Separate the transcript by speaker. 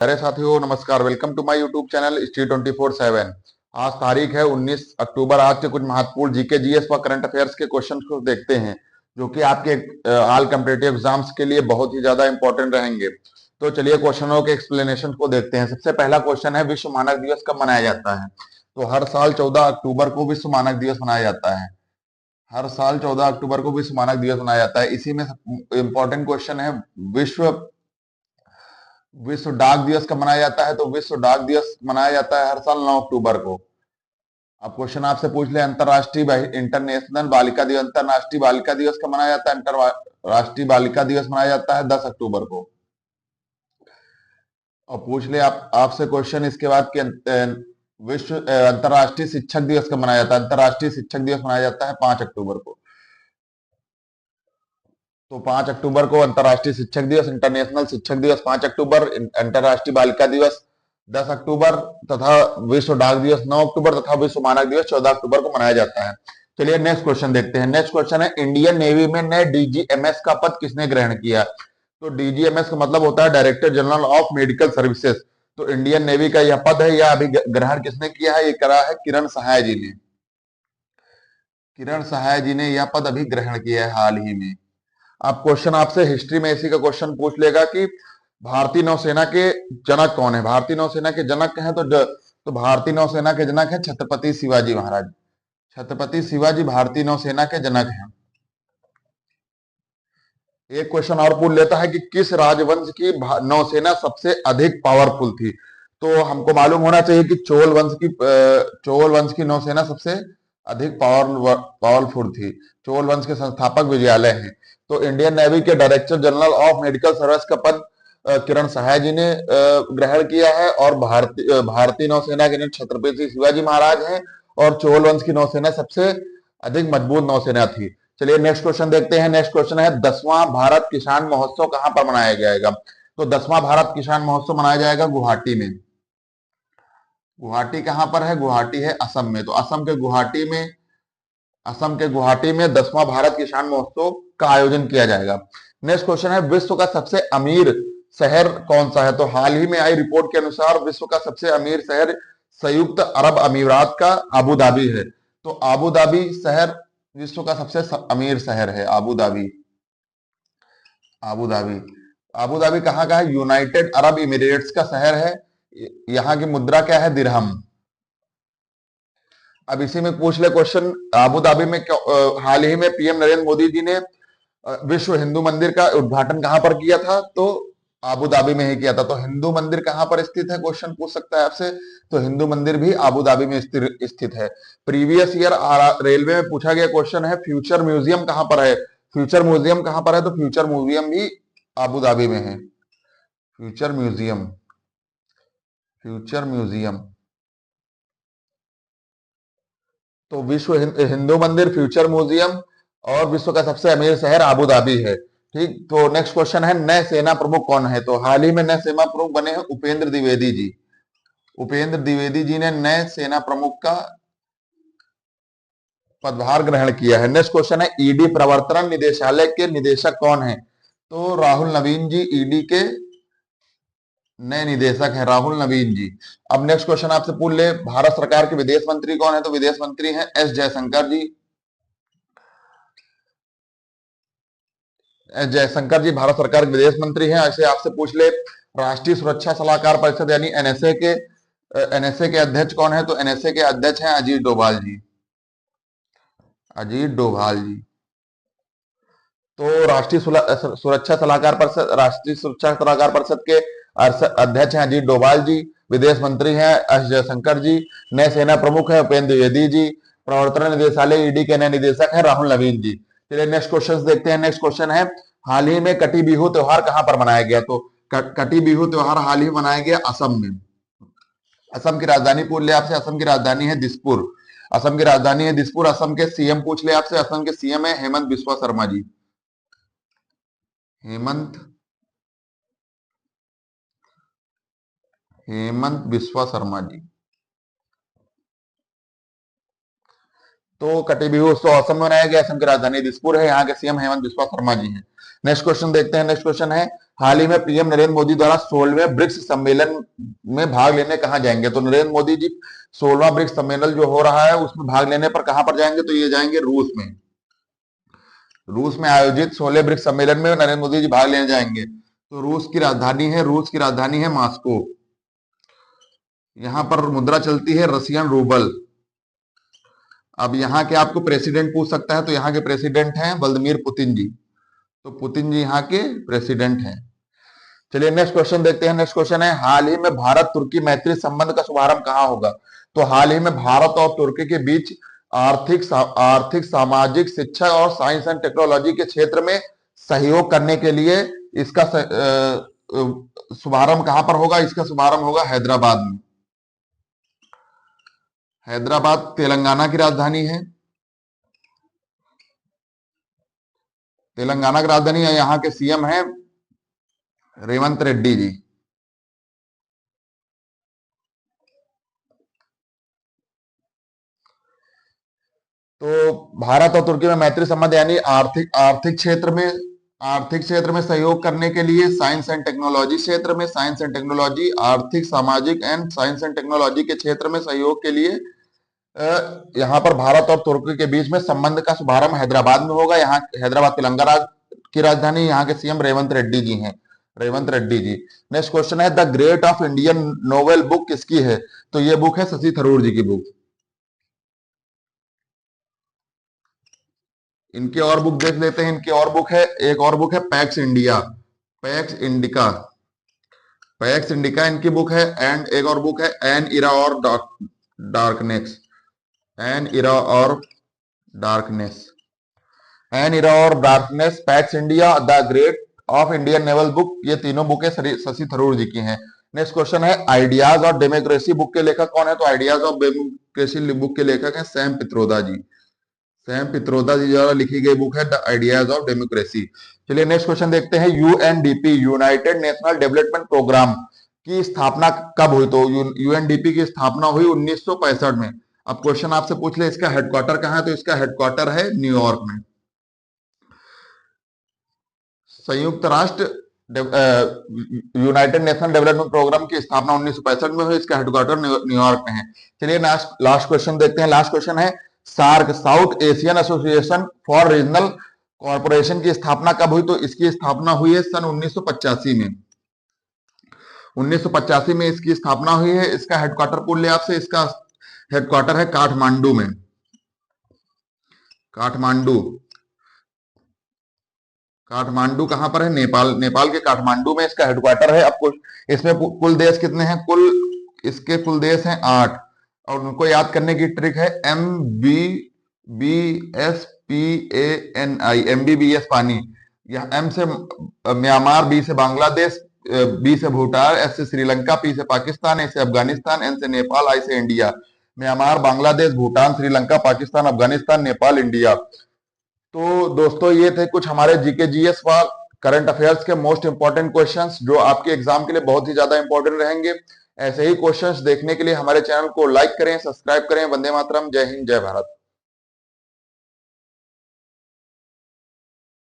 Speaker 1: अरे साथियों नमस्कार, welcome to my YouTube channel history 24/7। आज तारीख है 19 अक्टूबर। आज के कुछ महत्वपूर्ण जीके जीएस व करंट अफेयर्स के क्वेश्चंस को देखते हैं जो कि आपके ऑल कॉम्पिटिटिव एग्जाम्स के लिए बहुत ही ज्यादा इंपॉर्टेंट रहेंगे। तो चलिए क्वेश्चनों के एक्सप्लेनेशन को देखते हैं। सबसे पहला क्वेश्चन है, विश्व मानक दिवस कब मनाया जाता है? तो हर साल 14 अक्टूबर को विश्व मानक दिवस मनाया जाता है। हर साल 14 अक्टूबर को विश्व मानक दिवस मनाया जाता है। इसी में इंपॉर्टेंट क्वेश्चन है, विश्व विश्व डाक दिवस कब मनाया जाता है? तो विश्व डाक दिवस मनाया जाता है हर साल 9 अक्टूबर को। अब क्वेश्चन आपसे पूछ ले, इंटरनेशनल बालिका दिवस, अंतरराष्ट्रीय बालिका दिवस कब मनाया जाता है? अंतरराष्ट्रीय बालिका दिवस मनाया जाता है 10 अक्टूबर को। और पूछ ले आपसे क्वेश्चन इसके बाद कि विश्व अंतरराष्ट्रीय शिक्षक दिवस कब मनाया जाता है? अंतरराष्ट्रीय शिक्षक दिवस मनाया जाता है 5 अक्टूबर को। तो 5 अक्टूबर को अंतरराष्ट्रीय शिक्षक दिवस, इंटरनेशनल शिक्षक दिवस 5 अक्टूबर, अंतरराष्ट्रीय बालिका दिवस 10 अक्टूबर तथा विश्व डाक दिवस 9 अक्टूबर तथा विश्व मानक दिवस 14 अक्टूबर को मनाया जाता है। चलिए नेक्स्ट क्वेश्चन देखते हैं। नेक्स्ट क्वेश्चन है, इंडियन नेवी में नए डीजीएमएस का पद किसने ग्रहण किया? तो डीजीएमएस का मतलब होता है director general of medical services. तो इंडियन नेवी का यह पद है, यह अभी ग्रहण किसने किया है? ये करा है किरण सहाय जी ने। किरण सहाय जी ने यह पद अभी ग्रहण किया है हाल ही में। अब क्वेश्चन आपसे हिस्ट्री में इसी का क्वेश्चन पूछ लेगा कि भारतीय नौसेना के जनक कौन है? भारतीय नौसेना के जनक हैं तो भारतीय नौसेना के जनक है छत्रपति शिवाजी महाराज। छत्रपति शिवाजी भारतीय नौसेना के जनक हैं। एक क्वेश्चन और पूछ लेता है कि किस राजवंश की नौसेना सबसे अधिक पावरफुल थी? तो हमको मालूम होना चाहिए कि चोल वंश की नौसेना सबसे अधिक पावरफुल थी। चोल वंश के संस्थापक विजयालय हैं। तो इंडियन नेवी के director general of medical service का पद किरण सहाय जी ने ग्रहण किया है। और भारतीय नौसेना के छत्रपति शिवाजी महाराज हैं। और चोल वंश की नौसेना सबसे अधिक मजबूत नौसेना थी। चलिए नेक्स्ट क्वेश्चन देखते हैं। नेक्स्ट क्वेश्चन है, 10वां भारत किसान महोत्सव कहां पर मनाया जाएगा? तो 10वां भारत किसान महोत्सव मनाया जाएगा गुवाहाटी में। गुवाहाटी कहां पर है? गुवाहाटी है असम में। तो असम के गुवाहाटी में 10वां भारत किसान महोत्सव का आयोजन किया जाएगा। नेक्स्ट क्वेश्चन है, विश्व का सबसे अमीर शहर कौन सा है? तो हाल ही में आई रिपोर्ट के अनुसार विश्व का सबसे अमीर शहर संयुक्त अरब अमीरात का अबू धाबी है। तो अबू धाबी शहर विश्व का सबसे अमीर शहर है। Abu Dhabi Abu Dhabi Abu Dhabi कहाँ का है? यूनाइटेड अरब इमिरेट्स का शहर है। यहाँ की मुद्रा क्या है? दिरहम। अब इसी में पूछ ले क्वेश्चन, अबू धाबी में हाल ही में पीएम नरेंद्र मोदी जी ने विश्व हिंदू मंदिर का उद्घाटन कहां पर किया था? तो अबू धाबी में ही किया था। तो हिंदू मंदिर कहां पर स्थित है? क्वेश्चन पूछ सकता है आपसे। तो हिंदू मंदिर भी अबू धाबी में स्थित है। प्रीवियस ईयर रेलवे में पूछा गया क्वेश्चन है, फ्यूचर म्यूजियम कहां पर है? फ्यूचर म्यूजियम कहां पर है? तो फ्यूचर म्यूजियम भी अबू धाबी में है। फ्यूचर म्यूजियम फ्यूचर म्यूजियम तो विश्व हिंदू मंदिर, फ्यूचर म्यूजियम और विश्व का सबसे अमीर शहर अबू धाबी है। ठीक। तो नेक्स्ट क्वेश्चन है, नए सेना प्रमुख कौन है? तो हाल ही में नए सेना प्रमुख बने हैं उपेंद्र द्विवेदी जी। उपेंद्र द्विवेदी जी ने नए सेना प्रमुख का पदभार ग्रहण किया है। नेक्स्ट क्वेश्चन है, ईडी प्रवर्तन निदेशालय के निदेशक कौन है? तो राहुल नवीन जी ईडी के नए निदेशक हैं, राहुल नवीन जी। अब नेक्स्ट क्वेश्चन आपसे पूछ ले, भारत सरकार के विदेश मंत्री कौन है? तो विदेश मंत्री हैं एस जयशंकर जी। एस जयशंकर जी भारत सरकार के विदेश मंत्री हैं। ऐसे आपसे पूछ ले, राष्ट्रीय सुरक्षा सलाहकार परिषद यानी एनएसए के अध्यक्ष कौन है? तो एनएसए के अध्यक्ष हैं अजीत डोभाल जी। अजीत डोभाल जी। तो राष्ट्रीय सुरक्षा सलाहकार परिषद के अध्यक्ष हैं अजीत डोभाल जी। विदेश मंत्री हैं एस जयशंकर जी। नए सेना प्रमुख है उपेंद्र द्विवेदी जी। प्रवर्तन निदेशालय ईडी के नए निदेशक हैं राहुल नवीन जी। चलिए नेक्स्ट क्वेश्चन देखते हैं। नेक्स्ट क्वेश्चन है, हाल ही में कटी बिहू त्योहार कहां पर मनाया गया? तो कटी बिहू त्योहार हाल ही मनाया गया असम में। असम की राजधानी पूछ ले आपसे। असम की राजधानी है दिसपुर। असम की राजधानी है दिसपुर। असम के सीएम पूछ ले आपसे। असम के सीएम है हेमंत बिस्वा शर्मा जी। हेमंत हेमंत बिस्वा शर्मा जी। तो कटी बिहू उत्सव असम में मनाया गया। असम की राजधानी दिसपुर है। यहाँ के सीएम हेमंत बिस्वा शर्मा जी हैं। नेक्स्ट क्वेश्चन देखते हैं। नेक्स्ट क्वेश्चन है, हाल ही में पीएम नरेंद्र मोदी द्वारा 16वें ब्रिक्स सम्मेलन में भाग लेने कहाँ जाएंगे? तो नरेंद्र मोदी जी 16वां ब्रिक्स सम्मेलन जो हो रहा है उसमें भाग लेने पर कहां पर जाएंगे? तो ये जाएंगे रूस में। रूस में आयोजित 16 ब्रिक्स सम्मेलन में नरेंद्र मोदी जी भाग लेने जाएंगे। तो रूस की राजधानी है मॉस्को। यहां पर मुद्रा चलती है रशियन रूबल। अब यहाँ के आपको प्रेसिडेंट पूछ सकता है, तो यहाँ के प्रेसिडेंट हैं व्लादिमीर पुतिन जी। तो पुतिन जी यहाँ के प्रेसिडेंट हैं। चलिए नेक्स्ट क्वेश्चन देखते हैं। नेक्स्ट क्वेश्चन है, हाल ही में भारत तुर्की मैत्री संबंध का शुभारंभ कहाँ होगा? तो हाल ही में भारत और तुर्की के बीच आर्थिक, सामाजिक, शिक्षा और साइंस एंड टेक्नोलॉजी के क्षेत्र में सहयोग करने के लिए इसका शुभारंभ कहां पर होगा? इसका शुभारंभ होगा हैदराबाद में। हैदराबाद तेलंगाना की राजधानी है। तेलंगाना की राजधानी है। यहाँ के सीएम है रेवंत रेड्डी जी। तो भारत और तुर्की में मैत्री संबंध यानी आर्थिक क्षेत्र में सहयोग करने के लिए, साइंस एंड टेक्नोलॉजी क्षेत्र में, साइंस एंड टेक्नोलॉजी, आर्थिक, सामाजिक एंड साइंस एंड टेक्नोलॉजी के क्षेत्र में सहयोग के लिए यहाँ पर भारत और तुर्की के बीच में संबंध का शुभारंभ हैदराबाद में होगा। यहाँ हैदराबाद तेलंगाना की राजधानी, यहाँ के सीएम रेवंत रेड्डी जी हैं। रेवंत रेड्डी जी। नेक्स्ट क्वेश्चन है, the great of Indian novel book किसकी है? तो ये बुक है शशि थरूर जी की बुक। इनकी और बुक देख लेते हैं। इनकी और बुक है, एक और बुक है PACS India, PACS indica, PACS indica इनकी बुक है। एंड एक और बुक है एन इरा और डार्कनेस, एन इरा और डार्कनेस, एन इरा और darkness, PACS India, the great of Indian naval book, ये तीनों बुकें शशि थरूर जी की हैं। नेक्स्ट क्वेश्चन है, आइडियाज ऑफ डेमोक्रेसी बुक के लेखक कौन है? तो आइडियाज ऑफ डेमोक्रेसी बुक के लेखक हैं सैम पित्रोदा जी। सैम पित्रोदा जी द्वारा लिखी गई बुक है द आइडियाज ऑफ डेमोक्रेसी। चलिए नेक्स्ट क्वेश्चन देखते हैं, UNDP, united national development programme की स्थापना कब हुई? तो यूएनडीपी की स्थापना हुई 1965 में। अब क्वेश्चन आपसे पूछ ले इसका हेडक्वार्टर कहाँ है? तो इसका हेडक्वार्टर है न्यूयॉर्क में। संयुक्त राष्ट्र यूनाइटेड नेशनल डेवलपमेंट प्रोग्राम की स्थापना 1965 में हुई। इसका हेडक्वार्टर न्यूयॉर्क में है। चलिए लास्ट क्वेश्चन देखते हैं। लास्ट क्वेश्चन है, SAARC, south Asian association for regional corporation की स्थापना कब हुई? तो इसकी स्थापना हुई है सन 1985 में। 1985 में इसकी स्थापना हुई है। इसका हेडक्वार्टर पूछ ले आपसे, इसका हेडक्वार्टर है काठमांडू में। काठमांडू, काठमांडू कहां पर है? नेपाल, नेपाल के काठमांडू में इसका हेडक्वार्टर है। आपको इसमें कुल देश कितने हैं? इसके कुल देश हैं 8। और उनको याद करने की ट्रिक है MBBSPANI, MBBS पानी। यहाँ M से म्यांमार, B से बांग्लादेश, B से भूटान, S से श्रीलंका, P से पाकिस्तान, A से अफगानिस्तान, N से नेपाल, I से India. Myanmar, Bangladesh, Bhutan, Sri Lanka, Pakistan, Afghanistan, Nepal, India. तो दोस्तों ये थे कुछ हमारे जीके जीएस व करंट अफेयर्स के मोस्ट इंपॉर्टेंट क्वेश्चंस जो आपके एग्जाम के लिए बहुत ही ज्यादा इंपॉर्टेंट रहेंगे। ऐसे ही क्वेश्चंस देखने के लिए हमारे चैनल को लाइक करें, सब्सक्राइब करें। वंदे मातरम, जय हिंद, जय भारत।